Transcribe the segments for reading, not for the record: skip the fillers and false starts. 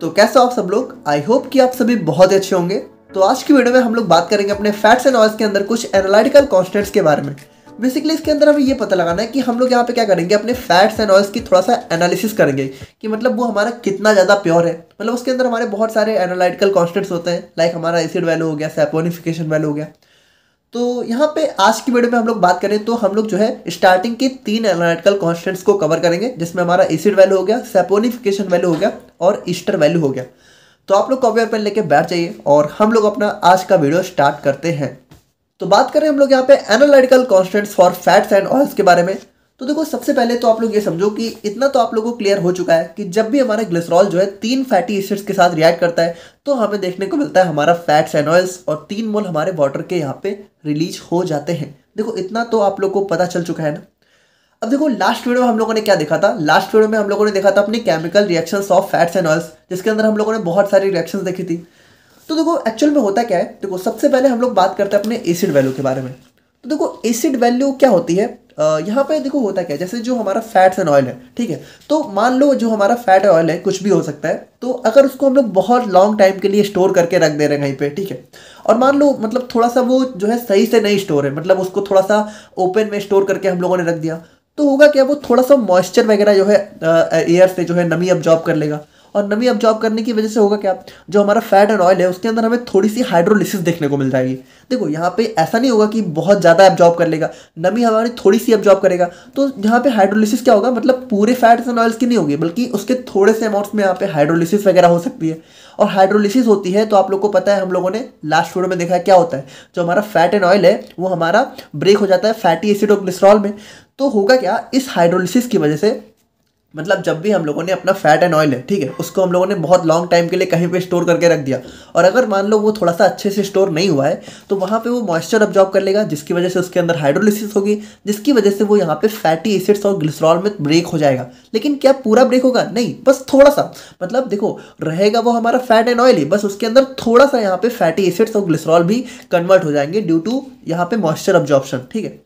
तो कैसे हो आप सब लोग। आई होप कि आप सभी बहुत अच्छे होंगे। तो आज की वीडियो में हम लोग बात करेंगे अपने फैट्स एंड ऑयल्स के अंदर कुछ एनालिटिकल कॉन्स्टेंट्स के बारे में। बेसिकली इसके अंदर हमें ये पता लगाना है कि हम लोग यहाँ पे क्या करेंगे, अपने फैट्स एंड ऑयल्स की थोड़ा सा एनालिसिस करेंगे कि मतलब वो हमारा कितना ज़्यादा प्योर है। मतलब उसके अंदर हमारे बहुत सारे एनालिटिकल कॉन्स्टेंट्स होते हैं, लाइक हमारा एसिड वैल्यू हो गया, सैपोनिफिकेशन वैल्यू हो गया। तो यहाँ पे आज की वीडियो में हम लोग बात करें तो हम लोग जो है स्टार्टिंग के 3 एनालिटिकल कांस्टेंट्स को कवर करेंगे, जिसमें हमारा एसिड वैल्यू हो गया, सैपोनिफिकेशन वैल्यू हो गया और ईस्टर वैल्यू हो गया। तो आप लोग कॉपी और पेन लेके बैठ जाइए और हम लोग अपना आज का वीडियो स्टार्ट करते हैं। तो बात करें हम लोग यहाँ पे analytical constants for fats and oils के बारे में। तो देखो, सबसे पहले तो आप लोग ये समझो कि इतना तो आप लोगों को क्लियर हो चुका है कि जब भी हमारा ग्लिसरॉल जो है 3 फैटी एसिड्स के साथ रिएक्ट करता है तो हमें देखने को मिलता है हमारा फैट्स एंड ऑयल्स, और 3 मोल हमारे वाटर के यहाँ पे रिलीज हो जाते हैं। देखो, इतना तो आप लोग को पता चल चुका है ना। अब देखो, लास्ट वीडियो में हम लोगों ने क्या देखा था। लास्ट वीडियो में हम लोगों ने देखा था अपनी chemical reactions of fats and oils, जिसके अंदर हम लोगों ने बहुत सारी रिएक्शंस देखी थी। तो देखो, एक्चुअल में होता क्या है, देखो सबसे पहले हम लोग बात करते हैं अपने एसिड वैल्यू के बारे में। तो देखो, एसिड वैल्यू क्या होती है, यहाँ पे देखो होता क्या है, जैसे जो हमारा फैट्स एंड ऑयल है, ठीक है, तो मान लो जो हमारा फैट ऑयल है कुछ भी हो सकता है, तो अगर उसको हम लोग बहुत लॉन्ग टाइम के लिए स्टोर करके रख दे रहे हैं कहीं पे, ठीक है, और मान लो मतलब थोड़ा सा वो जो है सही से नहीं स्टोर है, मतलब उसको थोड़ा सा ओपन में स्टोर करके हम लोगों ने रख दिया, तो होगा क्या, वो थोड़ा सा मॉइस्चर वगैरह जो है एयर से जो है नमी अब्जॉर्ब कर लेगा, और नमी अब्जॉर्ब करने की वजह से होगा क्या, जो हमारा फैट एंड ऑयल है उसके अंदर हमें थोड़ी सी हाइड्रोलिसिस देखने को मिल जाएगी। देखो, यहाँ पे ऐसा नहीं होगा कि बहुत ज़्यादा अब्जॉर्ब कर लेगा, नमी हमारी थोड़ी सी अब्जॉर्ब करेगा। तो यहाँ पे हाइड्रोलिसिस क्या होगा, मतलब पूरे फैट्स एंड ऑयल्स की नहीं होगी, बल्कि उसके थोड़े से अमाउंट्स में यहाँ पे हाइड्रोलिसिस वगैरह हो सकती है। और हाइड्रोलिसिस होती है तो आप लोग को पता है, हम लोगों ने लास्ट वीडियो में देखा है क्या होता है, जो हमारा फैट एंड ऑयल है वो हमारा ब्रेक हो जाता है फैटी एसिड और ग्लिसरॉल में। तो होगा क्या, इस हाइड्रोलिसिस की वजह से, मतलब जब भी हम लोगों ने अपना फैट एंड ऑयल है, ठीक है, उसको हम लोगों ने बहुत लॉन्ग टाइम के लिए कहीं पे स्टोर करके रख दिया, और अगर मान लो वो थोड़ा सा अच्छे से स्टोर नहीं हुआ है तो वहाँ पे वो मॉइस्चर अब्जॉर्ब कर लेगा, जिसकी वजह से उसके अंदर हाइड्रोलिसिस होगी, जिसकी वजह से वो यहाँ पे फैटी एसिड्स और ग्लिसरॉल में ब्रेक हो जाएगा। लेकिन क्या पूरा ब्रेक होगा? नहीं, बस थोड़ा सा, मतलब देखो रहेगा वो हमारा फैट एंड ऑयल ही, बस उसके अंदर थोड़ा सा यहाँ पे फैटी एसिड्स और ग्लिसरॉल भी कन्वर्ट हो जाएंगे ड्यू टू यहाँ पे मॉइस्चर अब्जॉर्प्शन, ठीक है।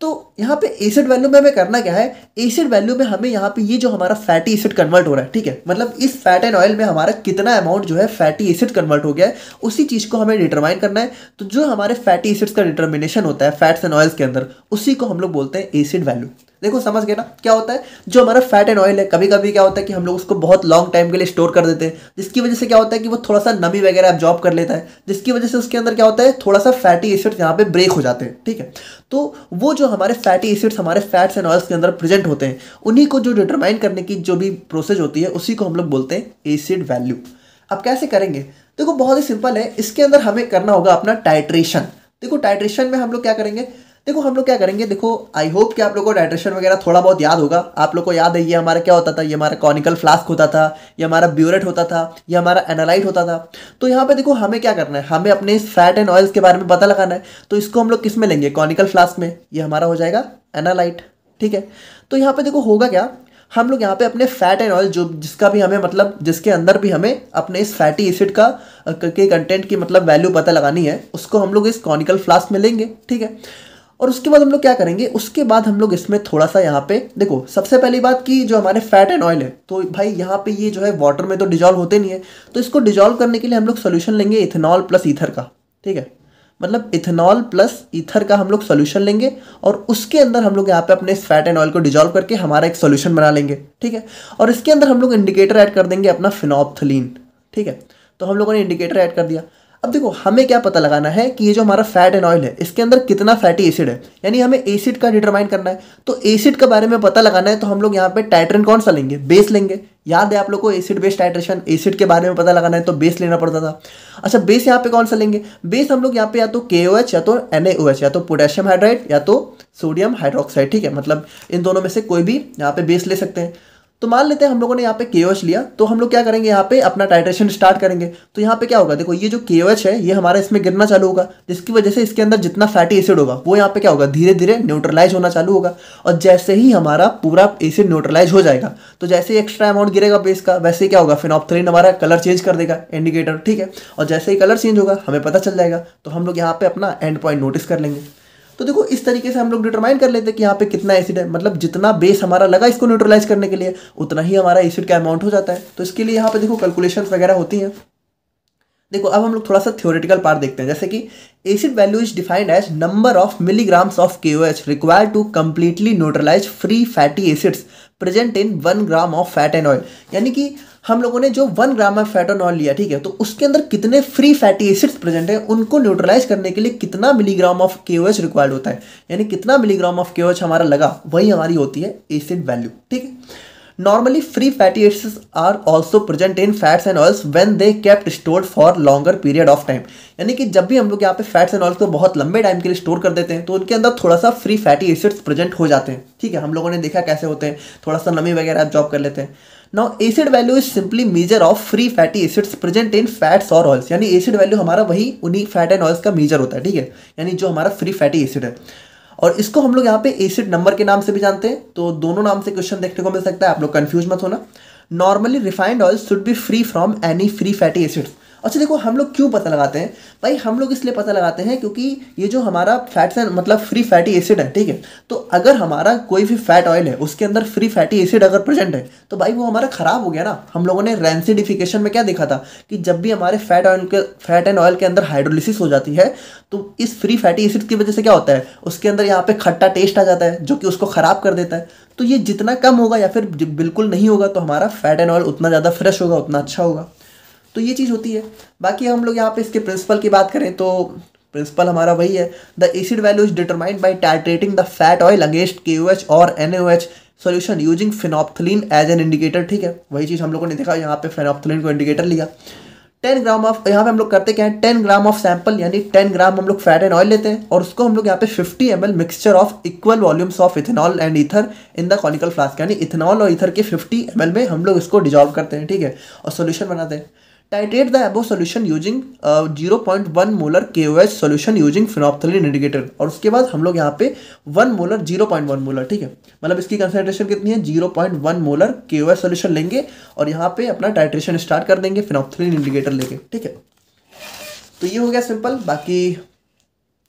तो यहाँ पे एसिड वैल्यू में हमें करना क्या है, एसिड वैल्यू में हमें यहाँ पे ये जो हमारा फैटी एसिड कन्वर्ट हो रहा है, ठीक है, मतलब इस फैट एंड ऑयल में हमारा कितना अमाउंट जो है फैटी एसिड कन्वर्ट हो गया है, उसी चीज़ को हमें डिटरमाइन करना है। तो जो हमारे फैटी एसिड्स का डिटर्मिनेशन होता है फैट्स एंड ऑयल्स के अंदर, उसी को हम लोग बोलते हैं एसिड वैल्यू। देखो, समझ गए ना क्या होता है। जो हमारा फैट एंड ऑयल है, कभी कभी क्या होता है कि हम लोग उसको बहुत लॉन्ग टाइम के लिए स्टोर कर देते हैं, जिसकी वजह से क्या होता है कि वो थोड़ा सा नमी वगैरह अब्जॉर्ब कर लेता है, जिसकी वजह से उसके अंदर क्या होता है, थोड़ा सा फैटी एसिड्स यहाँ पे ब्रेक हो जाते हैं, ठीक है। तो वो जो हमारे फैटी एसिड्स हमारे फैट्स एंड ऑयल्स के अंदर प्रेजेंट होते हैं, उन्हीं को जो डिटरमाइन करने की जो भी प्रोसेस होती है, उसी को हम लोग बोलते हैं एसिड वैल्यू। अब कैसे करेंगे? देखो, बहुत ही सिंपल है। इसके अंदर हमें करना होगा अपना टाइट्रेशन। देखो, टाइट्रेशन में हम लोग क्या करेंगे, देखो आई होप कि आप लोगों को टाइट्रेशन वगैरह थोड़ा बहुत याद होगा। आप लोग को याद है ये हमारा क्या होता था, ये हमारा कॉनिकल फ्लास्क होता था, ये हमारा ब्यूरेट होता था, ये हमारा एनालाइट होता था। तो यहाँ पे देखो हमें क्या करना है, हमें अपने इस फैट एंड ऑयल्स के बारे में पता लगाना है। तो इसको हम लोग किस में लेंगे, कॉनिकल फ्लास्क में, ये हमारा हो जाएगा एनालाइट, ठीक है। तो यहाँ पे देखो होगा क्या, हम लोग यहाँ पे अपने फैट एंड ऑयल जो जिसका भी हमें मतलब जिसके अंदर भी हमें अपने इस फैटी एसिड का के कंटेंट की मतलब वैल्यू पता लगानी है, उसको हम लोग इस कॉनिकल फ्लास्क में लेंगे, ठीक है। और उसके बाद हम लोग क्या करेंगे, उसके बाद हम लोग इसमें थोड़ा सा यहाँ पे देखो, सबसे पहली बात कि जो हमारे फैट एंड ऑयल है, तो भाई यहाँ पे ये जो है वाटर में तो डिजॉल्व होते नहीं है, तो इसको डिजॉल्व करने के लिए हम लोग सोल्यूशन लेंगे इथेनॉल प्लस ईथर का, ठीक है। मतलब इथेनॉल प्लस ईथर का हम लोग सोल्यूशन लेंगे, और उसके अंदर हम लोग यहाँ पे अपने फैट एंड ऑयल को डिजॉल्व करके हमारा एक सोल्यूशन बना लेंगे, ठीक है। और इसके अंदर हम लोग इंडिकेटर ऐड कर देंगे अपना फिनोप्थलीन, ठीक है। तो हम लोगों ने इंडिकेटर ऐड कर दिया। अब देखो, हमें क्या पता लगाना है कि ये जो हमारा फैट एंड ऑयल है, इसके अंदर कितना फैटी एसिड है, यानी हमें एसिड का डिटरमाइन करना है। तो एसिड के बारे में पता लगाना है, तो हम लोग यहाँ पे टाइट्रेंट कौन सा लेंगे, बेस लेंगे। याद है आप लोग को एसिड बेस टाइट्रेशन, एसिड के बारे में पता लगाना है तो बेस लेना पड़ता था। अच्छा, बेस यहाँ पे कौन सा लेंगे, बेस हम लोग यहाँ पे या तो KOH या तो NaOH, या तो पोटेशियम हाइड्राइड या तो सोडियम हाइड्रोक्साइड, ठीक है। मतलब इन दोनों में से कोई भी यहाँ पे बेस ले सकते हैं। तो मान लेते हैं हम लोगों ने यहाँ पे KOH लिया, तो हम लोग क्या करेंगे, यहाँ पे अपना टाइट्रेशन स्टार्ट करेंगे। तो यहाँ पे क्या होगा, देखो ये जो KOH है ये हमारा इसमें गिरना चालू होगा, जिसकी वजह से इसके अंदर जितना फैटी एसिड होगा वो यहाँ पे क्या होगा, धीरे धीरे न्यूट्रलाइज होना चालू होगा। और जैसे ही हमारा पूरा एसिड न्यूट्रलाइज हो जाएगा, तो जैसे ही एक्स्ट्रा अमाउंट गिरेगा बेस का, वैसे ही क्या होगा, फिनोप्थलीन हमारा कलर चेंज कर देगा इंडिकेटर, ठीक है। और जैसे ही कलर चेंज होगा हमें पता चल जाएगा, तो हम लोग यहाँ पे अपना एंड पॉइंट नोटिस कर लेंगे। तो देखो इस तरीके से हम लोग डिटरमाइन कर लेते हैं कि यहाँ पे कितना एसिड है, मतलब जितना बेस हमारा लगा इसको न्यूट्रलाइज करने के लिए उतना ही हमारा एसिड का अमाउंट हो जाता है। तो इसके लिए यहाँ पे देखो कैलकुलेशंस वगैरह होती हैं। देखो अब हम लोग थोड़ा सा थ्योरेटिकल पार्ट देखते हैं, जैसे कि acid value is defined as number of milligrams of KOH required to completely neutralize free fatty acids present in 1 gram of fat and oil. यानी कि हम लोगों ने जो 1 gram of fat and oil लिया, ठीक है, तो उसके अंदर कितने फ्री फैटी एसिड्स प्रेजेंट है, उनको न्यूट्रलाइज करने के लिए कितना मिलीग्राम ऑफ KOH रिक्वायर्ड होता है, यानी कितना मिलीग्राम ऑफ KOH हमारा लगा, वही हमारी होती है एसिड वैल्यू। ठीक है, normally free fatty acids are also present in fats and oils when they kept stored for longer period of time। यानी कि जब भी हम लोग यहाँ पे फैट्स एंड ऑयल्स को बहुत लंबे टाइम के लिए स्टोर कर देते हैं तो उनके अंदर थोड़ा सा फ्री फैटी एसिड्स प्रेजेंट हो जाते हैं। ठीक है, हम लोगों ने देखा कैसे होते हैं, थोड़ा सा नमी वगैरह एब्जॉर्ब कर लेते हैं। Now acid value is simply measure of free fatty acids present in fats और ऑयल्स। यानी एसिड वैल्यू हमारा वही उन्हीं फैट एंड ऑयल्स का मेजर होता है। ठीक है, यानी जो हमारा फ्री फैटी एसिड है, और इसको हम लोग यहाँ पे एसिड नंबर के नाम से भी जानते हैं। तो दोनों नाम से क्वेश्चन देखने को मिल सकता है, आप लोग कंफ्यूज मत होना। Normally refined oil should be free from any free fatty acids. अच्छा देखो हम लोग क्यों पता लगाते हैं भाई, हम लोग इसलिए पता लगाते हैं क्योंकि ये जो हमारा फैट्स एंड मतलब फ्री फैटी एसिड है, ठीक है, तो अगर हमारा कोई भी फैट ऑयल है उसके अंदर फ्री फैटी एसिड अगर प्रेजेंट है तो भाई वो हमारा खराब हो गया ना। हम लोगों ने रैंसिडिफिकेशन में क्या देखा था कि जब भी हमारे फैट एंड ऑयल के अंदर हाइड्रोलिसिस हो जाती है तो इस फ्री फैटी एसिड की वजह से क्या होता है, उसके अंदर यहाँ पे खट्टा टेस्ट आ जाता है जो कि उसको खराब कर देता है। तो ये जितना कम होगा या फिर बिल्कुल नहीं होगा तो हमारा फैट एंड ऑयल उतना ज़्यादा फ्रेश होगा, उतना अच्छा होगा। तो ये चीज़ होती है। बाकी हम लोग यहाँ पे इसके प्रिंसिपल की बात करें तो प्रिंसिपल हमारा वही है, the acid value is determined by titrating the fat oil against KOH और NaOH solution using phenolphthalein as an indicator. ठीक है, वही चीज़ हम लोगों ने देखा, यहाँ पे फेनोप्थलीन को इंडिकेटर लिया। 10 ग्राम ऑफ, यहाँ पे हम लोग करते क्या है, 10 ग्राम ऑफ सैंपल यानी 10 ग्राम हम लोग फैट एंड ऑयल लेते हैं और उसको हम लोग यहाँ पे 50 ml mixture of equal volumes of ethanol and ether in the conical flask, यानी इथेनॉल और ईथर के 50 ml में हम लोग इसको डिजॉल्व करते हैं। ठीक है, और सोल्यूशन बनाते हैं। Titrate the above solution using 0.1 molar KOH solution using phenolphthalein indicator, और उसके बाद हम लोग यहाँ पे 1 मोलर 0.1 मोलर, ठीक है, मतलब इसकी कंसंट्रेशन कितनी है, 0.1 मोलर KOH सॉल्यूशन लेंगे और यहाँ पे अपना टाइट्रेशन स्टार्ट कर देंगे फेनोप्थलीन इंडिकेटर लेके। ठीक है, तो ये हो गया सिंपल। बाकी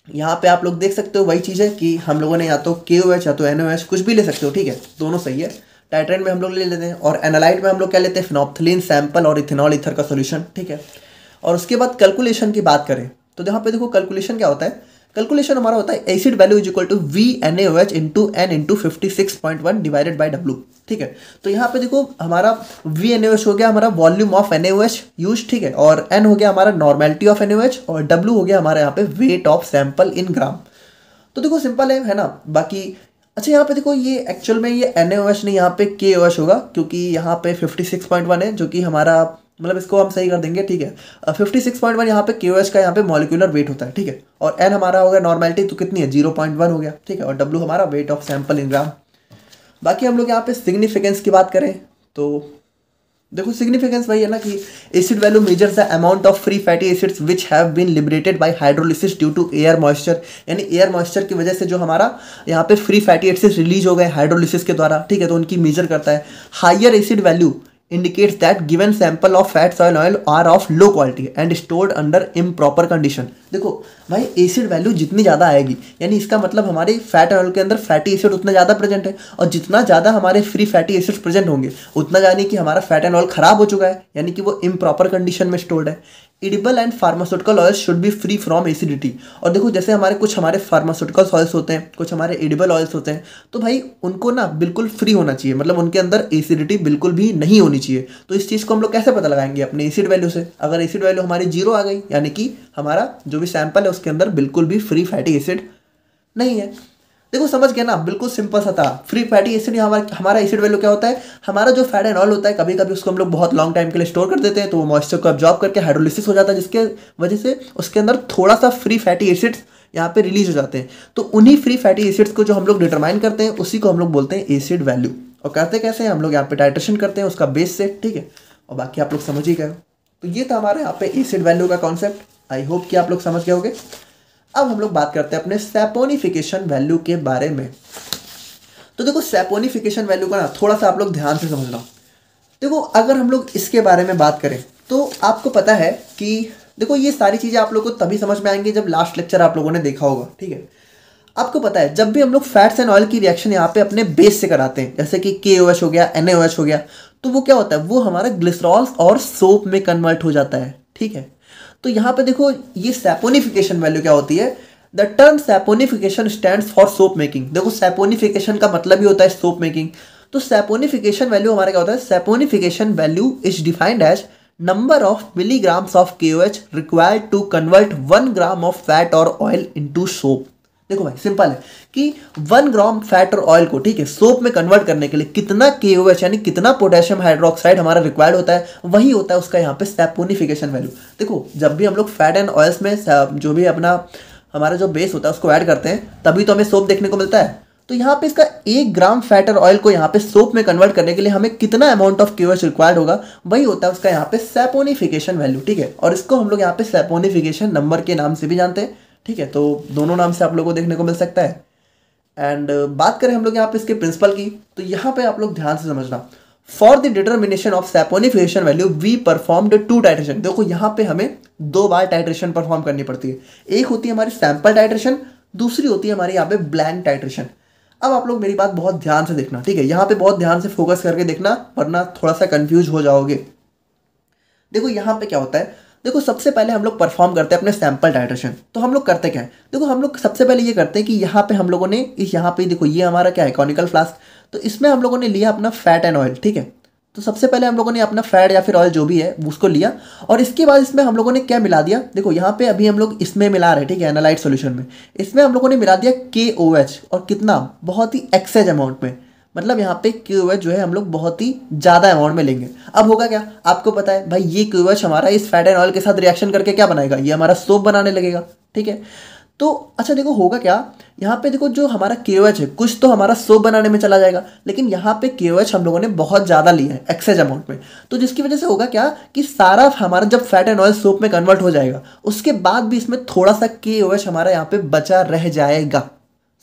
यहाँ पे आप लोग देख सकते हो वही चीज़ है कि हम लोगों ने या तो KOH या तो NaOH कुछ भी ले सकते हो। ठीक है, दोनों सही है। टाइट्रेट में हम लोग ले लेते हैं और एनालाइट में हम लोग क्या लेते हैं, फेनोप्थलीन सैंपल और इथेनॉल ईथर का सॉल्यूशन। ठीक है, और उसके बाद कैलकुलेशन की बात करें तो यहाँ पे देखो कैलकुलेशन क्या होता है, कैलकुलेशन हमारा होता है acid value is equal to VNaOH into N into 56.1 divided by W। ठीक है, तो यहाँ पे देखो हमारा VNaOH हो गया हमारा वॉल्यूम ऑफ NaOH यूज, ठीक है, और N हो गया हमारा नॉर्मेलिटी ऑफ NaOH और W हो गया हमारा यहाँ पे वेट ऑफ सैंपल इन ग्राम। तो देखो सिंपल है ना। बाकी अच्छा यहाँ पे देखो ये एक्चुअल में ये NaOH नहीं, यहाँ पे KOH होगा क्योंकि यहाँ पे 56.1 है जो कि हमारा मतलब इसको हम सही कर देंगे। ठीक है, 56.1 यहाँ पे KOH का यहाँ पे मॉलिक्यूलर वेट होता है। ठीक है, और N हमारा हो गया नॉर्मेलिटी, तो कितनी है 0.1 हो गया। ठीक है, और W हमारा वेट ऑफ सैंपल इन ग्राम। बाकी हम लोग यहाँ पे सिग्निफिकेंस की बात करें तो देखो सिग्निफिकेंस वही है ना कि acid value measures the amount of free fatty acids which have been liberated by hydrolysis due to air moisture, यानी एयर मॉइस्चर की वजह से जो हमारा यहाँ पे फ्री फैटी एसिड्स रिलीज हो गए हाइड्रोलिसिस के द्वारा। ठीक है, तो उनकी मेजर करता है। Higher acid value indicates that given sample of fat soil oil are of low quality and stored under improper condition। देखो भाई एसिड वैल्यू जितनी ज़्यादा आएगी यानी इसका मतलब हमारे फैट ऑयल के अंदर फैटी एसिड उतना ज़्यादा प्रेजेंट है, और जितना ज़्यादा हमारे फ्री फैटी एसिड्स प्रेजेंट होंगे उतना यानी कि हमारा फैट एंड ऑयल खराब हो चुका है, यानी कि वो इम्प्रॉपर कंडीशन में स्टोर्ड है। Edible and pharmaceutical oil should be free from acidity. और देखो जैसे कुछ हमारे फार्मास्यूटिकल ऑयल्स होते हैं, कुछ हमारे एडिबल ऑयल्स होते हैं, तो भाई उनको ना बिल्कुल फ्री होना चाहिए, मतलब उनके अंदर एसिडिटी बिल्कुल भी नहीं होनी चाहिए। तो इस चीज़ को हम लोग कैसे पता लगाएंगे अपने एसिड वैल्यू से। अगर एसिड वैल्यू हमारी 0 आ गई यानी कि हमारा जो भी सैंपल है उसके अंदर बिल्कुल भी फ्री फैटी एसिड नहीं है। देखो समझ गया ना, बिल्कुल सिंपल सा था। फ्री फैटी एसिड हमारा एसिड वैल्यू क्या होता है, हमारा जो फैट एंड ऑयल होता है कभी कभी उसको हम लोग बहुत लॉन्ग टाइम के लिए स्टोर कर देते हैं तो वो मॉइस्चर को अब्जॉर्ब करके हाइड्रोलिसिस हो जाता है, जिसके वजह से उसके अंदर थोड़ा सा फ्री फैटी एसिड्स यहाँ पे रिलीज हो जाते हैं। तो उन्हीं फ्री फैटी एसिड्स को जो हम लोग डिटरमाइन करते हैं उसी को हम लोग बोलते हैं एसिड वैल्यू। और करते कैसे हैं, हम लोग यहाँ पे टाइट्रेशन करते हैं उसका बेस से। ठीक है, और बाकी आप लोग समझ ही गए। तो ये था हमारे यहाँ पे एसिड वैल्यू का कॉन्सेप्ट। आई होप कि आप लोग समझ गए होंगे। अब हम लोग बात करते हैं अपने सैपोनिफिकेशन वैल्यू के बारे में। तो देखो सैपोनिफिकेशन वैल्यू का ना थोड़ा सा आप लोग ध्यान से समझना। देखो अगर हम लोग इसके बारे में बात करें तो आपको पता है कि देखो ये सारी चीज़ें आप लोगों को तभी समझ में आएंगी जब लास्ट लेक्चर आप लोगों ने देखा होगा। ठीक है, आपको पता है जब भी हम लोग फैट्स एंड ऑयल की रिएक्शन यहाँ पे अपने बेस से कराते हैं, जैसे कि KOH हो गया, NaOH हो गया, तो वो क्या होता है, वो हमारा ग्लिसरॉल और सोप में कन्वर्ट हो जाता है। ठीक है, तो यहाँ पे देखो ये सैपोनिफिकेशन वैल्यू क्या होती है। The term saponification stands for soap making. देखो सैपोनिफिकेशन का मतलब ही होता है सोप मेकिंग। तो सैपोनिफिकेशन वैल्यू हमारा क्या होता है, saponification value is defined as number of milligrams of KOH required to convert 1 gram of fat और ऑयल इनटू सोप। देखो भाई सिंपल है कि 1 ग्राम फैट और ऑयल को, ठीक है, सोप में कन्वर्ट करने के लिए कितना KOH यानी कितना पोटेशियम हाइड्रोक्साइड हमारा रिक्वायर्ड होता है, वही होता है उसका यहाँ पे सैपोनिफिकेशन वैल्यू। देखो जब भी हम लोग फैट एंड ऑयल्स में जो भी अपना हमारा जो बेस होता है उसको ऐड करते हैं, तभी तो हमें सोप देखने को मिलता है। तो यहाँ पे इसका 1 ग्राम फैट और ऑयल को यहाँ पे सोप में कन्वर्ट करने के लिए हमें कितना अमाउंट ऑफ KOH रिक्वायर्ड होगा, वही होता है उसका यहाँ पे सैपोनिफिकेशन वैल्यू। ठीक है, और इसको हम लोग यहाँ पे सैपोनिफिकेशन नंबर के नाम से भी जानते हैं। ठीक है, तो दोनों नाम से आप लोगों को देखने को मिल सकता है। एंड बात करें हम लोग यहाँ पे इसके प्रिंसिपल की, तो यहाँ पे आप लोग ध्यान से समझना, for the determination of saponification value we performed 2 titration. देखो यहाँ पे हमें 2 बार टाइट्रेशन परफॉर्म करनी पड़ती है। एक होती है हमारी सैंपल टाइट्रेशन, दूसरी होती है हमारी यहाँ पे ब्लैंक टाइट्रेशन। अब आप लोग मेरी बात बहुत ध्यान से देखना, ठीक है, यहाँ पे बहुत ध्यान से फोकस करके देखना, वरना थोड़ा सा कंफ्यूज हो जाओगे। देखो यहाँ पे क्या होता है, देखो सबसे पहले हम लोग परफॉर्म करते हैं अपने सैंपल टाइट्रेशन। तो हम लोग करते क्या है, देखो हम लोग सबसे पहले ये करते हैं कि यहाँ पे हम लोगों ने यहाँ पे देखो ये हमारा क्या है, कॉनिकल फ्लास्क। तो इसमें हम लोगों ने लिया अपना फैट एंड ऑयल। ठीक है, तो सबसे पहले हम लोगों ने अपना फैट या फिर ऑयल जो भी है उसको लिया, और इसके बाद इसमें हम लोगों ने क्या मिला दिया, देखो यहाँ पे अभी हम लोग इसमें मिला रहे हैं, ठीक है, एनालाइट सॉल्यूशन में। इसमें हम लोगों ने मिला दिया KOH, और कितना, बहुत ही एक्सेज अमाउंट में। मतलब यहाँ पे KOH जो है हम लोग बहुत ही ज़्यादा अमाउंट में लेंगे। अब होगा क्या, आपको पता है भाई, ये KOH हमारा इस फैट एंड ऑयल के साथ रिएक्शन करके क्या बनाएगा, ये हमारा सोप बनाने लगेगा। ठीक है, तो अच्छा देखो होगा क्या, यहाँ पे देखो जो हमारा KOH है कुछ तो हमारा सोप बनाने में चला जाएगा, लेकिन यहाँ पे KOH हम लोगों ने बहुत ज़्यादा लिया है एक्सेज अमाउंट में। तो जिसकी वजह से होगा क्या कि सारा हमारा जब फैट एंड ऑयल सोप में कन्वर्ट हो जाएगा, उसके बाद भी इसमें थोड़ा सा KOH हमारा यहाँ पे बचा रह जाएगा।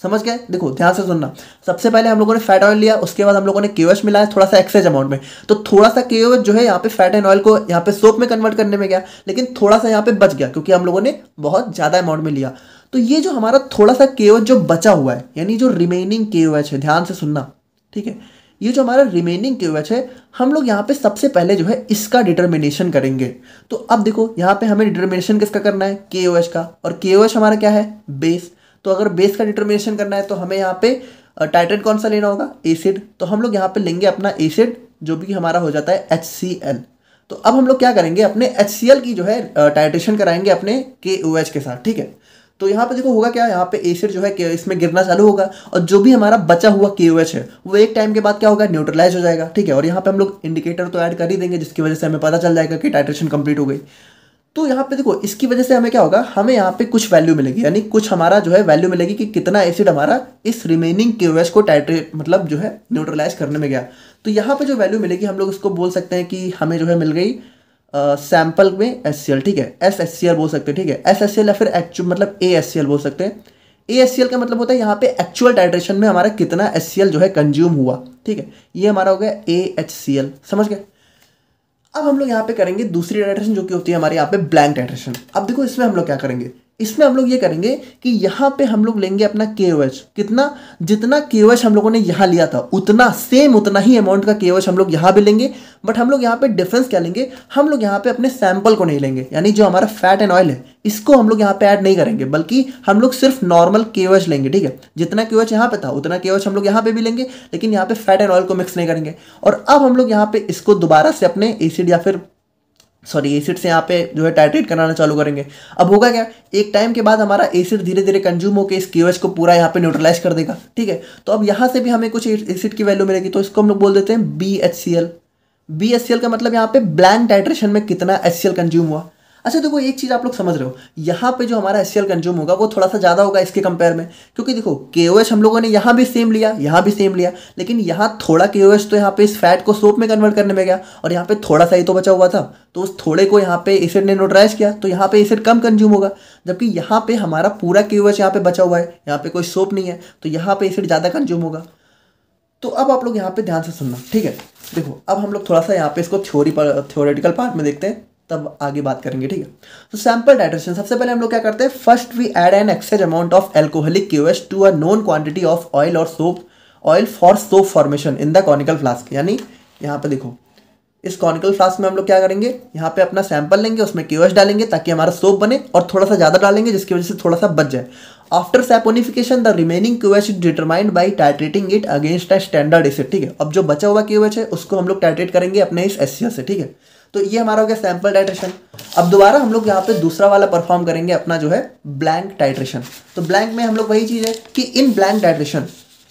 समझ गए, देखो ध्यान से सुनना। सबसे पहले हम लोगों ने फैट ऑयल लिया, उसके बाद हम लोगों ने KOH मिलाया थोड़ा सा एक्सेज अमाउंट में। तो थोड़ा सा KOH जो है यहाँ पे फैट एंड ऑयल को यहाँ पे सोप में कन्वर्ट करने में गया, लेकिन थोड़ा सा यहाँ पे बच गया क्योंकि हम लोगों ने बहुत ज़्यादा अमाउंट में लिया। तो ये जो हमारा थोड़ा सा KOH जो बचा हुआ है, यानी जो रिमेनिंग KOH है, ध्यान से सुनना, ठीक है, ये जो हमारा रिमेनिंग KOH है, हम लोग यहाँ पे सबसे पहले जो है इसका डिटर्मिनेशन करेंगे। तो अब देखो यहाँ पे हमें डिटर्मिनेशन किसका करना है, KOH का, और KOH हमारा क्या है, बेस। तो अगर बेस का डिटर्मिनेशन करना है तो हमें यहाँ पे टाइट्रेट कौन सा लेना होगा, एसिड। तो हम लोग यहाँ पे लेंगे अपना एसिड, जो भी हमारा हो जाता है HCl। तो अब हम लोग क्या करेंगे, अपने HCl की जो है टाइट्रेशन कराएंगे अपने KOH के साथ। ठीक है, तो यहाँ पे देखो होगा क्या, यहाँ पे एसिड जो है इसमें गिरना चालू होगा, और जो भी हमारा बचा हुआ KOH है वो एक टाइम के बाद क्या होगा, न्यूट्रलाइज हो जाएगा। ठीक है, और यहाँ पे हम लोग इंडिकेटर तो ऐड कर ही देंगे, जिसकी वजह से हमें पता चल जाएगा कि टाइट्रेशन कंप्लीट हो गई। तो यहाँ पे देखो इसकी वजह से हमें क्या होगा, हमें यहाँ पे कुछ वैल्यू मिलेगी, यानी कुछ हमारा जो है वैल्यू मिलेगी कि कितना एसिड हमारा इस रिमेनिंग KOH को टाइट्रेट मतलब जो है न्यूट्रलाइज करने में गया। तो यहाँ पे जो वैल्यू मिलेगी हम लोग उसको बोल सकते हैं कि हमें जो है मिल गई सैंपल में HCl। ठीक है, SHCl बोल सकते हैं। ठीक है, SHCl या फिर एक्चुअल मतलब AHCl बोल सकते हैं। AHCl का मतलब होता है यहाँ पे एक्चुअल टाइट्रेशन में हमारा कितना HCl जो है कंज्यूम हुआ। ठीक है, ये हमारा हो गया AHCl, समझ गए। अब हम लोग यहाँ पे करेंगे दूसरी टाइट्रेशन, जो कि होती है हमारे यहाँ पे ब्लैंक टाइट्रेशन। अब देखो इसमें हम लोग क्या करेंगे, इसमें हम लोग ये करेंगे कि यहाँ पे हम लोग लेंगे अपना KOH, कितना, जितना KOH हम लोगों ने यहाँ लिया था उतना सेम उतना ही अमाउंट का KOH हम लोग यहाँ भी लेंगे। बट हम लोग यहाँ पे डिफरेंस क्या लेंगे, हम लोग यहाँ पे अपने सैंपल को नहीं लेंगे, यानी जो हमारा फैट एंड ऑयल है इसको हम लोग यहाँ पे ऐड नहीं करेंगे, बल्कि हम लोग सिर्फ नॉर्मल KOH लेंगे। ठीक है, जितना KOH यहाँ पे था उतना KOH हम लोग यहाँ पे भी लेंगे, लेकिन यहाँ पे फैट एंड ऑयल को मिक्स नहीं करेंगे। और अब हम लोग यहाँ पे इसको दोबारा से अपने एसिड या फिर एसिड से यहाँ पे जो है टाइट्रेट कराना चालू करेंगे। अब होगा क्या, एक टाइम के बाद हमारा एसिड धीरे धीरे कंज्यूम होकर इस KOH को पूरा यहाँ पे न्यूट्रलाइज कर देगा। ठीक है, तो अब यहाँ से भी हमें कुछ एसिड की वैल्यू मिलेगी, तो इसको हम लोग बोल देते हैं BHCl। BHCl का मतलब यहाँ पे ब्लैंक टाइट्रेशन में कितना HCl कंज्यूम हुआ। अच्छा देखो एक चीज़ आप लोग समझ रहे हो, यहाँ पे जो हमारा HCl कंज्यूम होगा वो थोड़ा सा ज़्यादा होगा इसके कंपेयर में, क्योंकि देखो KOH हम लोगों ने यहाँ भी सेम लिया, यहाँ भी सेम लिया, लेकिन यहाँ थोड़ा KOH तो यहाँ पे इस फैट को सोप में कन्वर्ट करने में गया, और यहाँ पे थोड़ा सा ही तो बचा हुआ था, तो उस थोड़े को यहाँ पे एसिड ने न्यूट्रलाइज किया, तो यहाँ पे एसिड कम कंज्यूम होगा। जबकि यहाँ पे हमारा पूरा KOH यहाँ पे बचा हुआ है, यहाँ पे कोई सोप नहीं है, तो यहाँ पे एसिड ज़्यादा कंज्यूम होगा। तो अब आप लोग यहाँ पे ध्यान से सुनना, ठीक है। देखो अब हम लोग थोड़ा सा यहाँ पे इसको थ्योरेटिकल पार्ट में देखते हैं। तब आगे बात करेंगे, ठीक है। तो सैंपल टाइट्रेशन, सबसे पहले हम लोग क्या करते हैं, first we add an excess amount of alcoholic KOH to a known quantity of oil और soap, oil for soap formation in the conical flask. यानी यहाँ पे देखो, इस कॉनिकल फ्लास्क में हम लोग क्या करेंगे, यहाँ पे अपना सैंपल लेंगे, उसमें KOH डालेंगे ताकि हमारा सोप बने, और थोड़ा सा ज़्यादा डालेंगे जिसकी वजह से थोड़ा सा बच जाए। After saponification the remaining KOH is determined by titrating it against a standard acid, ठीक है। अब जो बचा हुआ KOH है उसको हम लोग टाइट्रेट करेंगे अपने इस HCl से, ठीक है। तो ये हमारा हो गया सैंपल टाइट्रेशन। अब दोबारा हम लोग यहाँ पे दूसरा वाला परफॉर्म करेंगे अपना जो है ब्लैंक टाइट्रेशन। तो ब्लैंक में हम लोग वही चीज़ है कि in blank titration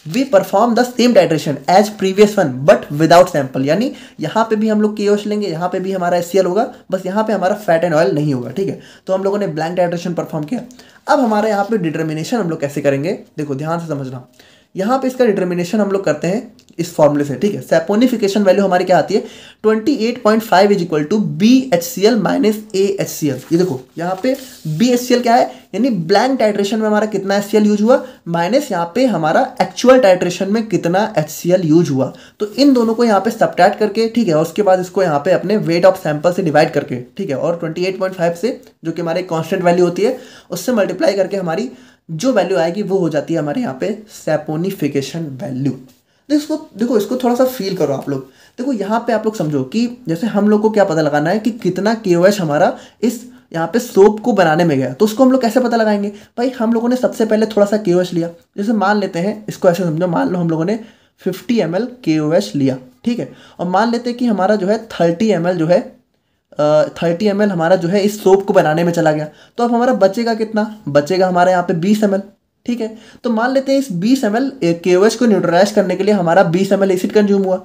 we perform the same titration as previous one but without sample. यानी यहाँ पे भी हम लोग KOH लेंगे, यहाँ पे भी हमारा HCl होगा, बस यहाँ पे हमारा फैट एंड ऑयल नहीं होगा, ठीक है। तो हम लोगों ने ब्लैंक टाइट्रेशन परफॉर्म किया। अब हमारे यहाँ पे डिटर्मिनेशन हम लोग कैसे करेंगे, देखो ध्यान से समझना। यहाँ पे इसका डिटर्मिनेशन हम लोग करते हैं इस फॉर्मूले से, ठीक है। सैपोनिफिकेशन वैल्यू हमारी क्या आती है, 28.5 is equal to BHCl minus AHCl। ये देखो यहाँ पे BHCl क्या है, यानी ब्लैंक टाइट्रेशन में हमारा कितना HCl यूज हुआ, माइनस यहाँ पे हमारा एक्चुअल टाइट्रेशन में कितना HCl यूज हुआ। तो इन दोनों को यहाँ पे सब्ट्रैक्ट करके, ठीक है, और उसके बाद इसको यहाँ पे अपने वेट ऑफ सैंपल से डिवाइड करके, ठीक है, और 28.5 से जो कि हमारी कांस्टेंट वैल्यू होती है उससे मल्टीप्लाई करके हमारी जो वैल्यू आएगी वो हो जाती है हमारे यहाँ पे सैपोनिफिकेशन वैल्यू। देखो इसको थोड़ा सा फील करो आप लोग। देखो यहाँ पे आप लोग समझो कि जैसे हम लोग को क्या पता लगाना है कि कितना KOH हमारा इस यहाँ पे सोप को बनाने में गया, तो उसको हम लोग कैसे पता लगाएंगे भाई। हम लोगों ने सबसे पहले थोड़ा सा KOH लिया, जैसे मान लेते हैं, इसको ऐसे समझो, मान लो हम लोगों ने 50 ml KOH लिया, ठीक है, और मान लेते हैं कि हमारा जो है 30 ml जो है 30 ml हमारा जो है इस सोप को बनाने में चला गया। तो अब हमारा बचेगा कितना, बचेगा हमारे यहाँ पे 20 ml, ठीक है। तो मान लेते हैं इस 20 ml KOH को न्यूट्रलाइज करने के लिए हमारा 20 ml एसिड कंज्यूम हुआ,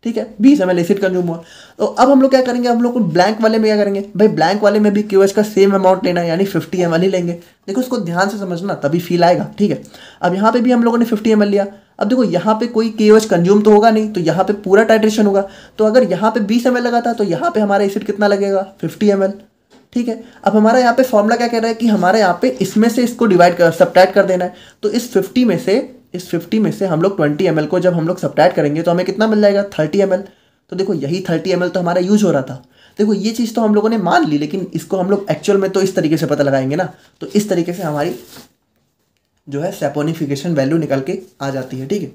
ठीक है, 20 ml एसिड कंज्यूम हुआ। तो अब हम लोग क्या करेंगे, हम लोग को ब्लैंक वाले में क्या करेंगे भाई, ब्लैंक वाले में भी KOH का सेम अमाउंट लेना है, यानी 50 ml ही लेंगे। देखो इसको ध्यान से समझना तभी फील आएगा, ठीक है। अब यहाँ पे भी हम लोगों ने 50 ml लिया। अब देखो यहाँ पे कोई KOH कंज्यूम तो होगा नहीं, तो यहाँ पे पूरा टाइट्रेशन होगा। तो अगर यहाँ पे 20 ml लगा था तो यहाँ पे हमारा एसिड कितना लगेगा, 50 ml, ठीक है। अब हमारा यहाँ पे फॉर्मूला क्या कह रहा है कि हमारे यहाँ पे इसमें से इसको डिवाइड कर सब्ट्रैक्ट कर देना है। तो इस 50 में से हम लोग 20 ml को जब हम लोग सब्ट्रैक्ट करेंगे तो हमें कितना मिल जाएगा, 30 ml। तो देखो यही 30 ml तो हमारा यूज हो रहा था। देखो ये चीज़ तो हम लोगों ने मान ली, लेकिन इसको हम लोग एक्चुअल में तो इस तरीके से पता लगाएंगे ना। तो इस तरीके से हमारी जो है सैपोनिफिकेशन वैल्यू निकल के आ जाती है, ठीक है।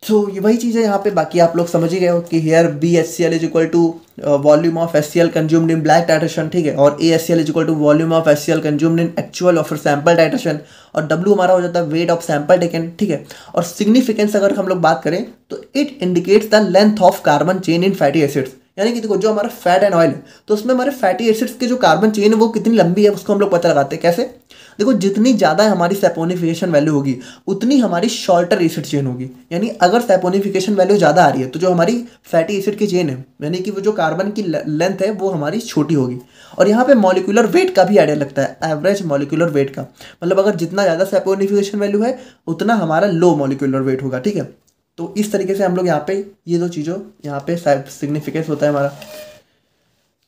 तो ये वही चीज़ है यहाँ पे, बाकी आप लोग समझ ही गए हो कि here BHCl is equal to volume of HCl consumed in black titration, ठीक है, और AHCl is equal to volume of HCl consumed in actual of sample titration, और W हमारा हो जाता है वेट ऑफ सैंपल टेकन, ठीक है। और सिग्निफिकेंस अगर हम लोग बात करें तो it indicates the length of carbon chain in fatty acids. यानी कि देखो जो हमारा फैट एंड ऑयल है तो उसमें हमारे फैटी एसिड्स के जो कार्बन चेन है वो कितनी लंबी है उसको हम लोग पता लगाते हैं। कैसे, देखो जितनी ज़्यादा हमारी सैपोनिफिकेशन वैल्यू होगी उतनी हमारी शॉर्टर एसिड चेन होगी। यानी अगर सैपोनिफिकेशन वैल्यू ज़्यादा आ रही है तो जो हमारी फैटी एसिड की चेन है, यानी कि वो जो कार्बन की लेंथ है वो हमारी छोटी होगी। और यहाँ पे मॉलिक्यूलर वेट का भी आइडिया लगता है, एवरेज मॉलिक्यूलर वेट का, मतलब अगर जितना ज़्यादा सैपोनिफिकेशन वैल्यू है उतना हमारा लो मॉलिक्यूलर वेट होगा, ठीक है। तो इस तरीके से हम लोग यहाँ पे ये दो चीज़ों यहाँ पे सिग्निफिकेंस होता है हमारा।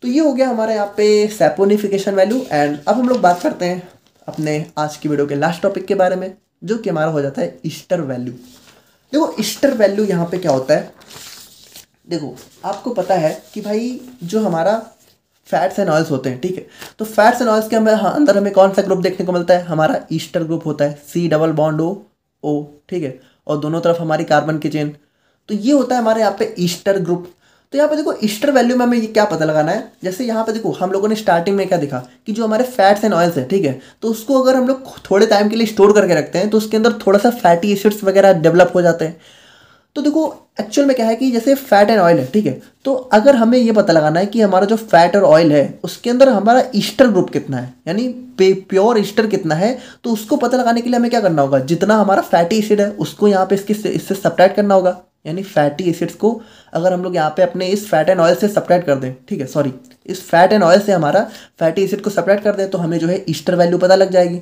तो ये हो गया हमारे यहाँ पे सैपोनिफिकेशन वैल्यू। एंड अब हम लोग बात करते हैं अपने आज की वीडियो के लास्ट टॉपिक के बारे में, जो कि हमारा हो जाता है ईस्टर वैल्यू। देखो ईस्टर वैल्यू यहाँ पे क्या होता है, देखो आपको पता है कि भाई जो हमारा फैट्स एंड ऑयल्स होते हैं, ठीक है, तो फैट्स एंड ऑयल्स के अंदर हमें कौन सा ग्रुप देखने को मिलता है, हमारा ईस्टर ग्रुप होता है, C+O, ठीक है, और दोनों तरफ हमारी कार्बन की चेन। तो ये होता है हमारे यहाँ पे ईस्टर ग्रुप। तो यहाँ पे देखो ईस्टर वैल्यू में हमें ये क्या पता लगाना है, जैसे यहाँ पे देखो हम लोगों ने स्टार्टिंग में क्या दिखा कि जो हमारे फैट्स एंड ऑयल्स है, ठीक है, तो उसको अगर हम लोग थोड़े टाइम के लिए स्टोर करके रखते हैं तो उसके अंदर थोड़ा सा फैटी एसिड्स वगैरह डेवलप हो जाते हैं। तो देखो एक्चुअल में क्या है कि जैसे फैट एंड ऑयल है, ठीक है, तो अगर हमें ये पता लगाना है कि हमारा जो फैट और ऑयल है उसके अंदर हमारा ईस्टर ग्रुप कितना है, यानी प्योर ईस्टर कितना है, तो उसको पता लगाने के लिए हमें क्या करना होगा, जितना हमारा फैटी एसिड है उसको यहाँ पे इससे सब्ट्रैक्ट करना होगा। यानी फैटी एसिड्स को अगर हम लोग यहाँ पे अपने इस फैट एंड ऑयल से सब्ट्रैक्ट कर दें, ठीक है, सॉरी, इस फैट एंड ऑयल से हमारा फैटी एसिड को सब्ट्रैक्ट कर दें तो हमें जो है ईस्टर वैल्यू पता लग जाएगी।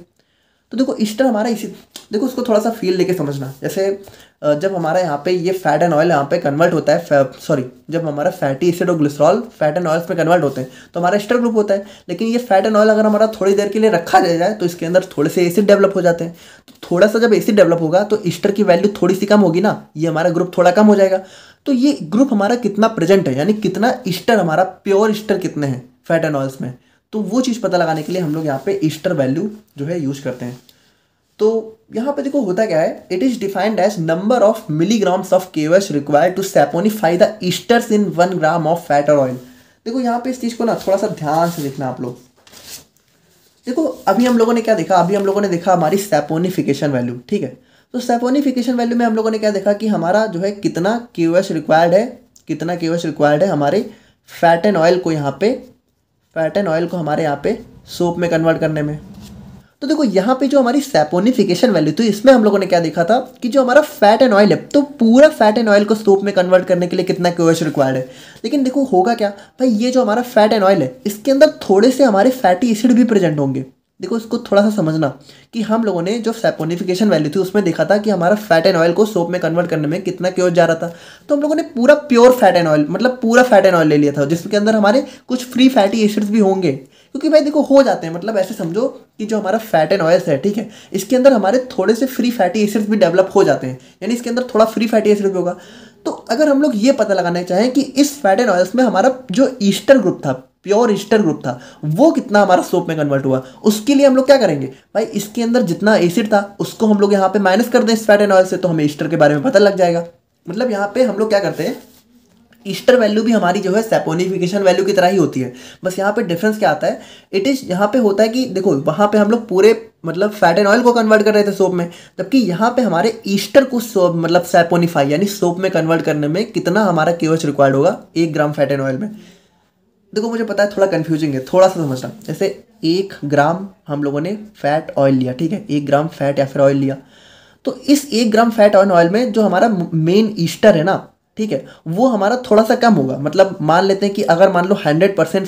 तो देखो ईस्टर हमारा इसी, देखो उसको थोड़ा सा फील लेके समझना। जैसे जब हमारा यहाँ पे ये फैट एंड ऑयल यहाँ पे कन्वर्ट होता है, सॉरी जब हमारा फैटी एसिड और ग्लिसरॉल फैट एंड ऑयल्स में कन्वर्ट होते हैं तो हमारा ईस्टर ग्रुप होता है। लेकिन ये फैट एंड ऑयल अगर हमारा थोड़ी देर के लिए रखा जाए तो इसके अंदर थोड़े से एसिड डेवलप हो जाते हैं। तो थोड़ा सा जब एसिड डेवलप होगा तो ईस्टर की वैल्यू थोड़ी सी कम होगी ना, ये हमारा ग्रुप थोड़ा कम हो जाएगा। तो ये ग्रुप हमारा कितना प्रेजेंट है, यानी कितना ईस्टर हमारा प्योर ईस्टर कितने हैं फैट एंड ऑयल्स में, तो वो चीज़ पता लगाने के लिए हम लोग यहाँ पे ईस्टर वैल्यू जो है यूज करते हैं। तो यहाँ पे देखो होता क्या है, it is defined as number of milligrams of KOH required to saponify the esters in 1 gram of fat और ऑयल। देखो यहाँ पे इस चीज़ को ना थोड़ा सा ध्यान से देखना आप लोग। देखो अभी हम लोगों ने क्या देखा, अभी हम लोगों ने देखा हमारी सैपोनिफिकेशन वैल्यू, ठीक है। तो सैपोनिफिकेशन वैल्यू में हम लोगों ने क्या देखा कि हमारा जो है कितना KOH रिक्वायर्ड है, कितना KOH रिक्वायर्ड है हमारे फैट एंड ऑयल को यहाँ पे, फैट एंड ऑयल को हमारे यहाँ पे सोप में कन्वर्ट करने में। तो देखो यहाँ पे जो हमारी सैपोनिफिकेशन वैल्यू थी, इसमें हम लोगों ने क्या देखा था कि जो हमारा फैट एंड ऑयल है, तो पूरा फैट एंड ऑयल को सोप में कन्वर्ट करने के लिए कितना KOH रिक्वायर्ड है। लेकिन देखो होगा क्या भाई, ये जो हमारा फैट एंड ऑयल है इसके अंदर थोड़े से हमारे फैटी एसिड भी प्रेजेंट होंगे। देखो इसको थोड़ा सा समझना कि हम लोगों ने जो सैपोनिफिकेशन वैल्यू थी उसमें देखा था कि हमारा फैट एंड ऑयल को सोप में कन्वर्ट करने में कितना KOH जा रहा था। तो हम लोगों ने पूरा प्योर फैट एंड ऑयल, मतलब पूरा फैट एंड ऑयल ले लिया था जिसके अंदर हमारे कुछ फ्री फैटी एसिड्स भी होंगे, क्योंकि भाई देखो हो जाते हैं, मतलब ऐसे समझो कि जो हमारा फैट एंड ऑयल्स है, ठीक है, इसके अंदर हमारे थोड़े से फ्री फैटी एसिड्स भी डेवलप हो जाते हैं, यानी इसके अंदर थोड़ा फ्री फैटी एसिड भी होगा। तो अगर हम लोग ये पता लगाना चाहें कि इस फैट एंड ऑयल्स में हमारा जो ईस्टर ग्रुप था, प्योर ईस्टर ग्रुप था, वो कितना हमारा सोप में कन्वर्ट हुआ, उसके लिए हम लोग क्या करेंगे भाई, इसके अंदर जितना एसिड था उसको हम लोग यहाँ पे माइनस कर दें इस फैट एंड ऑयल से, तो हमें ईस्टर के बारे में पता लग जाएगा। मतलब यहाँ पे हम लोग क्या करते हैं, ईस्टर वैल्यू भी हमारी जो है सैपोनिफिकेशन वैल्यू की तरह ही होती है, बस यहाँ पे डिफरेंस क्या आता है, इट इज यहाँ पे होता है कि देखो वहाँ पे हम लोग पूरे मतलब फैट एंड ऑयल को कन्वर्ट कर रहे थे सोप में, जबकि यहाँ पे हमारे ईस्टर को सोप मतलब सैपोनिफाई यानी सोप में कन्वर्ट करने में कितना हमारा KOH रिक्वायर्ड होगा 1 ग्राम फैट एंड ऑयल में। देखो मुझे पता है थोड़ा कंफ्यूजिंग है, थोड़ा सा समझना। जैसे 1 ग्राम हम लोगों ने फैट ऑयल लिया, ठीक है, 1 ग्राम फैट या फिर ऑयल लिया, तो इस 1 ग्राम फैट ऑयल में जो हमारा मेन ईस्टर है ना, ठीक है, वो हमारा थोड़ा सा कम होगा। मतलब मान लेते हैं कि अगर मान लो 100%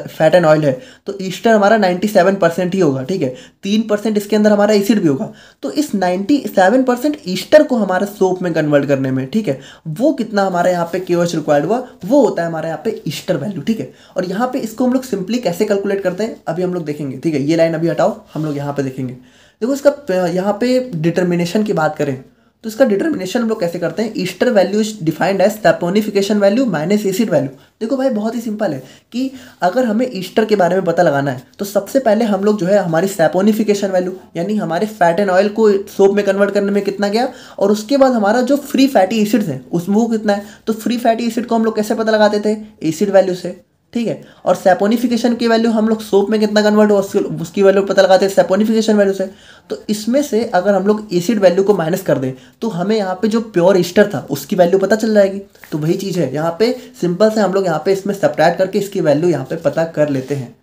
फैट एंड ऑयल है तो ईस्टर हमारा 97% ही होगा, ठीक है, 3% इसके अंदर हमारा एसिड भी होगा। तो इस 97% ईस्टर को हमारे सोप में कन्वर्ट करने में, ठीक है, वो कितना हमारे यहाँ पे KOH रिक्वायर्ड हुआ, वो होता है हमारे यहाँ पे ईस्टर वैल्यू, ठीक है। और यहाँ पे इसको हम लोग सिंपली कैसे कैलकुलेट करते हैं अभी हम लोग देखेंगे, ठीक है। ये लाइन अभी हटाओ, हम लोग यहाँ पे देखेंगे। देखो इसका यहाँ पे डिटर्मिनेशन की बात करें तो इसका डिटर्मिनेशन हम लोग कैसे करते हैं, ester value is defined as saponification value minus acid value. देखो भाई बहुत ही सिंपल है कि अगर हमें ईस्टर के बारे में पता लगाना है तो सबसे पहले हम लोग जो है हमारी सैपोनिफिकेशन वैल्यू यानी हमारे फैट एंड ऑयल को सोप में कन्वर्ट करने में कितना गया, और उसके बाद हमारा जो फ्री फैटी एसिड्स है उसमें वो कितना है। तो फ्री फैटी एसिड को हम लोग कैसे पता लगाते थे, एसिड वैल्यू से, ठीक है। और सैपोनिफिकेशन की वैल्यू हम लोग सोप में कितना कन्वर्ट हुआ उसकी वैल्यू पता लगाते हैं सैपोनिफिकेशन वैल्यू से। तो इसमें से अगर हम लोग एसिड वैल्यू को माइनस कर दें तो हमें यहाँ पे जो प्योर ईस्टर था उसकी वैल्यू पता चल जाएगी। तो वही चीज़ है यहाँ पे, सिंपल से हम लोग यहाँ पे इसमें सब्ट्रैक्ट करके इसकी वैल्यू यहाँ पे पता कर लेते हैं।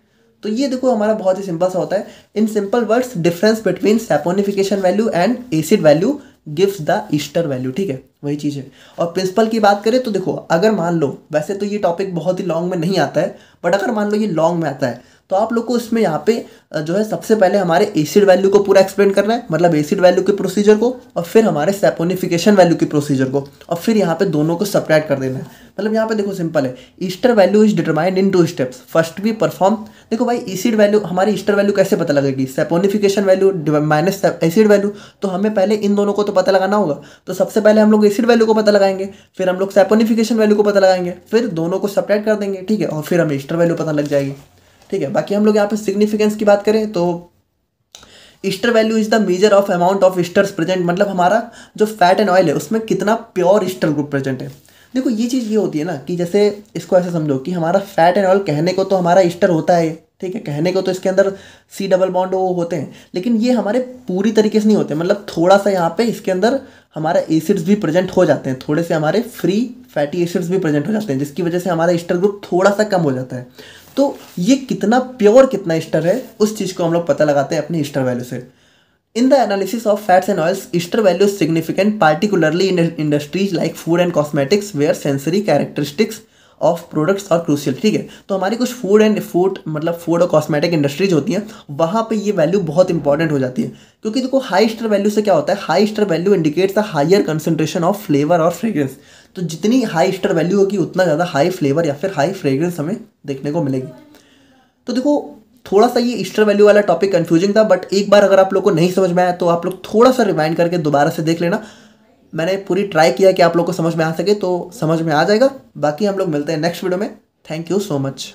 तो ये देखो हमारा बहुत ही सिंपल सा होता है। In simple words difference between saponification value and acid value gives the Easter value, ठीक है, वही चीज़ है। और प्रिंसिपल की बात करें तो देखो अगर मान लो, वैसे तो ये टॉपिक बहुत ही लॉन्ग में नहीं आता है, बट अगर मान लो ये लॉन्ग में आता है तो आप लोग को इसमें यहाँ पे जो है सबसे पहले हमारे एसिड वैल्यू को पूरा एक्सप्लेन करना है, मतलब एसिड वैल्यू के प्रोसीजर को, और फिर हमारे सैपोनिफिकेशन वैल्यू के प्रोसीजर को, और फिर यहाँ पे दोनों को सब्ट्रैक्ट कर देना है। मतलब यहाँ पे देखो सिंपल है, Easter value is determined in 2 steps, first भी परफॉर्म। देखो भाई एसिड वैल्यू, हमारी ईस्टर वैल्यू कैसे पता लगेगी, saponification value minus acid value, तो हमें पहले इन दोनों को तो पता लगाना होगा। तो सबसे पहले हम लोग एसिड वैल्यू को पता लगाएंगे, फिर हम लोग सैपोनिफिकेशन वैल्यू को पता लगाएंगे, फिर दोनों को सब्ट्रैक्ट कर देंगे, ठीक है, और फिर हमें ईस्टर वैल्यू पता लग जाएगी, ठीक है। बाकी हम लोग यहाँ पे सिग्निफिकेंस की बात करें तो Easter value is the measure of amount of esters present, मतलब हमारा जो फैट एंड ऑयल है उसमें कितना प्योर ईस्टर ग्रुप प्रेजेंट है। देखो ये चीज़ ये होती है ना कि जैसे इसको ऐसे समझो कि हमारा फैट एंड ऑयल कहने को तो हमारा ईस्टर होता है, ठीक है, कहने को तो इसके अंदर C डबल बॉन्ड वो होते हैं, लेकिन ये हमारे पूरी तरीके से नहीं होते। मतलब थोड़ा सा यहाँ पे इसके अंदर हमारा एसिड्स भी प्रेजेंट हो जाते हैं, थोड़े से हमारे फ्री फैटी एसिड्स भी प्रेजेंट हो जाते हैं, जिसकी वजह से हमारा ईस्टर ग्रुप थोड़ा सा कम हो जाता है। तो ये कितना प्योर कितना ईस्टर है उस चीज़ को हम लोग पता लगाते हैं अपनी ईस्टर वैल्यू से। In the analysis of fats and oils, Easter value is significant, particularly in industries like food and cosmetics, where sensory characteristics of products और क्रूशियल, ठीक है। तो हमारी कुछ फूड और कॉस्मेटिक इंडस्ट्रीज होती हैं, वहाँ पे ये वैल्यू बहुत इंपॉर्टेंट हो जाती है। क्योंकि देखो हाई स्टर वैल्यू से क्या होता है, high ester value indicates a higher concentration of flavour और फ्रेग्रेंस। तो जितनी हाई स्टर वैल्यू होगी उतना ज़्यादा हाई फ्लेवर या फिर हाई फ्रेग्रेंस हमें देखने को मिलेगी। तो देखो थोड़ा सा ये ईस्टर वैल्यू वाला टॉपिक कंफ्यूजिंग था, बट एक बार अगर आप लोग को नहीं समझ में आया तो आप लोग थोड़ा सा रिवाइंड करके दोबारा से देख लेना। मैंने पूरी ट्राई किया कि आप लोग को समझ में आ सके, तो समझ में आ जाएगा। बाकी हम लोग मिलते हैं नेक्स्ट वीडियो में। Thank you so much.